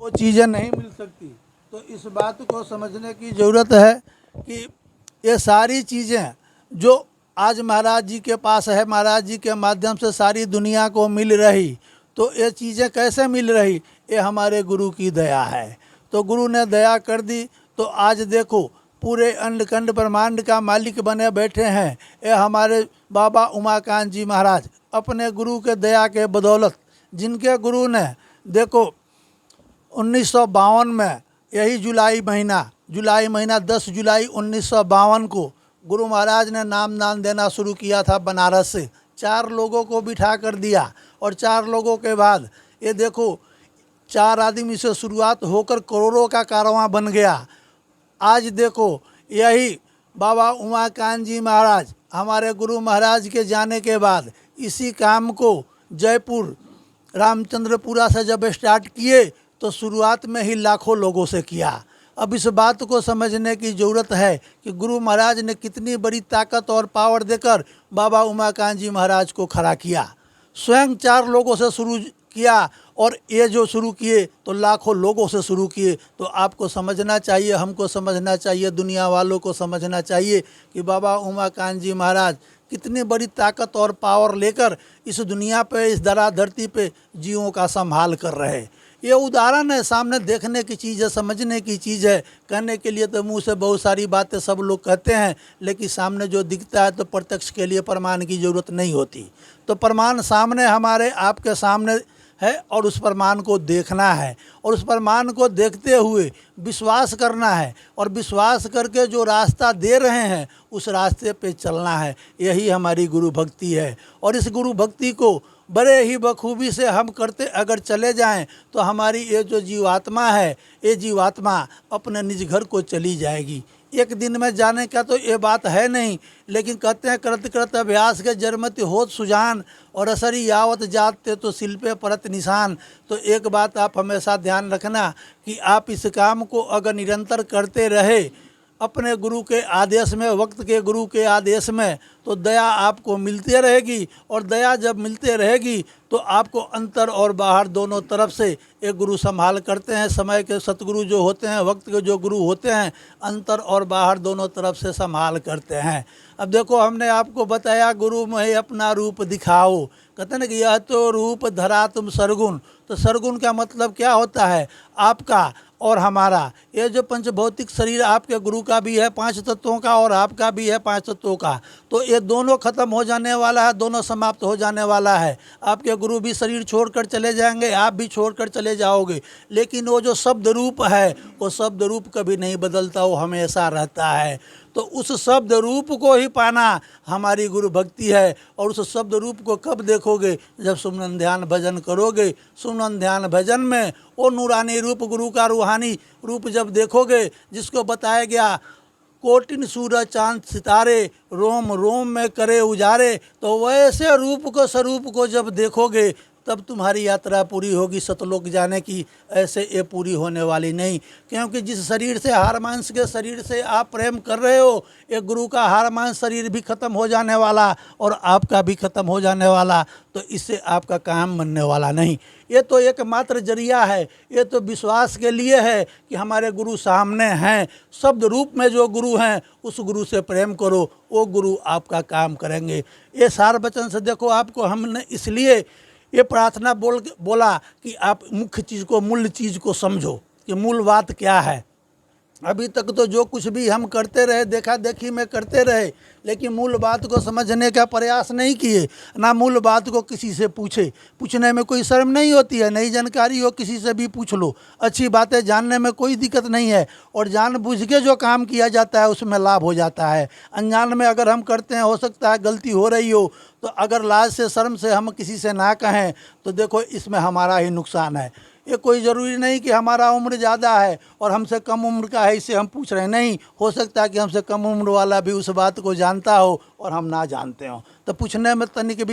वो चीज़ें नहीं मिल सकती। तो इस बात को समझने की ज़रूरत है कि ये सारी चीज़ें जो आज महाराज जी के पास है, महाराज जी के माध्यम से सारी दुनिया को मिल रही, तो ये चीज़ें कैसे मिल रही? ये हमारे गुरु की दया है। तो गुरु ने दया कर दी, तो आज देखो पूरे अंडखंड ब्रह्मांड का मालिक बने बैठे हैं ये हमारे बाबा उमाकांत जी महाराज। अपने गुरु के दया के बदौलत, जिनके गुरु ने देखो 1952 में यही जुलाई महीना 10 जुलाई 1952 को गुरु महाराज ने नामदान देना शुरू किया था बनारस से। 4 लोगों को बिठा कर दिया और 4 लोगों के बाद ये देखो 4 आदमी से शुरुआत होकर करोड़ों का कारवां बन गया। आज देखो यही बाबा उमाकांत जी महाराज हमारे गुरु महाराज के जाने के बाद इसी काम को जयपुर रामचंद्रपुरा से जब स्टार्ट किए तो शुरुआत में ही लाखों लोगों से किया। अब इस बात को समझने की ज़रूरत है कि गुरु महाराज ने कितनी बड़ी ताकत और पावर देकर बाबा उमाकांत जी महाराज को खड़ा किया। स्वयं 4 लोगों से शुरू किया और ये जो शुरू किए तो लाखों लोगों से शुरू किए। तो आपको समझना चाहिए, हमको समझना चाहिए, दुनिया वालों को समझना चाहिए कि बाबा उमाकांत जी महाराज कितनी बड़ी ताकत और पावर लेकर इस दुनिया पे, इस धरती पे जीवों का संभाल कर रहे। ये उदाहरण है, सामने देखने की चीज़ है, समझने की चीज़ है। कहने के लिए तो मुंह से बहुत सारी बातें सब लोग कहते हैं, लेकिन सामने जो दिखता है तो प्रत्यक्ष के लिए प्रमाण की ज़रूरत नहीं होती। तो प्रमाण सामने हमारे आपके सामने है और उस प्रमाण को देखना है और उस प्रमाण को देखते हुए विश्वास करना है और विश्वास करके जो रास्ता दे रहे हैं उस रास्ते पे चलना है। यही हमारी गुरु भक्ति है और इस गुरु भक्ति को बड़े ही बखूबी से हम करते अगर चले जाएं तो हमारी ये जो जीवात्मा है, ये जीवात्मा अपने निज घर को चली जाएगी। एक दिन में जाने का तो ये बात है नहीं, लेकिन कहते हैं करत करत अभ्यास के जरमति होत सुजान और असरी यावत जाते तो सिल पे परत निशान। तो एक बात आप हमेशा ध्यान रखना कि आप इस काम को अगर निरंतर करते रहे अपने गुरु के आदेश में, वक्त के गुरु के आदेश में, तो दया आपको मिलती रहेगी और दया जब मिलते रहेगी तो आपको अंतर और बाहर दोनों तरफ से एक गुरु संभाल करते हैं। समय के सतगुरु जो होते हैं, वक्त के जो गुरु होते हैं, अंतर और बाहर दोनों तरफ से संभाल करते हैं। अब देखो हमने आपको बताया गुरु में अपना रूप दिखाओ, कहते हैं ना कि यह तो रूप धरा तुम सरगुण। तो सरगुण का मतलब क्या होता है? आपका और हमारा ये जो पंचभौतिक शरीर आपके गुरु का भी है 5 तत्वों का और आपका भी है 5 तत्वों का, तो ये दोनों खत्म हो जाने वाला है, दोनों समाप्त हो जाने वाला है। आपके गुरु भी शरीर छोड़कर चले जाएंगे, आप भी छोड़कर चले जाओगे, लेकिन वो जो शब्द रूप है वो शब्द रूप कभी नहीं बदलता, वो हमेशा रहता है। तो उस शब्द रूप को ही पाना हमारी गुरु भक्ति है। और उस शब्द रूप को कब देखोगे? जब सुमन ध्यान भजन करोगे। सुमन ध्यान भजन में वो नूरानी रूप, गुरु का रूहानी रूप जब देखोगे, जिसको बताया गया कोटिन सूरज चांद सितारे रोम रोम में करे उजारे, तो वैसे रूप को, स्वरूप को जब देखोगे तब तुम्हारी यात्रा पूरी होगी सतलोक जाने की। ऐसे ये पूरी होने वाली नहीं, क्योंकि जिस शरीर से, हार मांस के शरीर से आप प्रेम कर रहे हो, ये गुरु का हार मांस शरीर भी खत्म हो जाने वाला और आपका भी खत्म हो जाने वाला। तो इससे आपका काम बनने वाला नहीं। ये तो एकमात्र जरिया है, ये तो विश्वास के लिए है कि हमारे गुरु सामने हैं। शब्द रूप में जो गुरु हैं उस गुरु से प्रेम करो, वो गुरु आपका काम करेंगे। ये सार वचन से देखो आपको हमने इसलिए ये प्रार्थना बोला कि आप मुख्य चीज़ को, मूल चीज़ को समझो कि मूल बात क्या है। अभी तक तो जो कुछ भी हम करते रहे, देखा देखी में करते रहे, लेकिन मूल बात को समझने का प्रयास नहीं किए, ना मूल बात को किसी से पूछे। पूछने में कोई शर्म नहीं होती है, नई जानकारी हो किसी से भी पूछ लो, अच्छी बातें जानने में कोई दिक्कत नहीं है। और जानबूझ के जो काम किया जाता है उसमें लाभ हो जाता है। अनजान में अगर हम करते हैं, हो सकता है गलती हो रही हो, तो अगर लाज से, शर्म से हम किसी से ना कहें तो देखो इसमें हमारा ही नुकसान है। ये कोई ज़रूरी नहीं कि हमारा उम्र ज़्यादा है और हमसे कम उम्र का है इससे हम पूछ रहे हैं, नहीं। हो सकता है कि हमसे कम उम्र वाला भी उस बात को जानता हो और हम ना जानते हो, तो पूछने में तनिक भी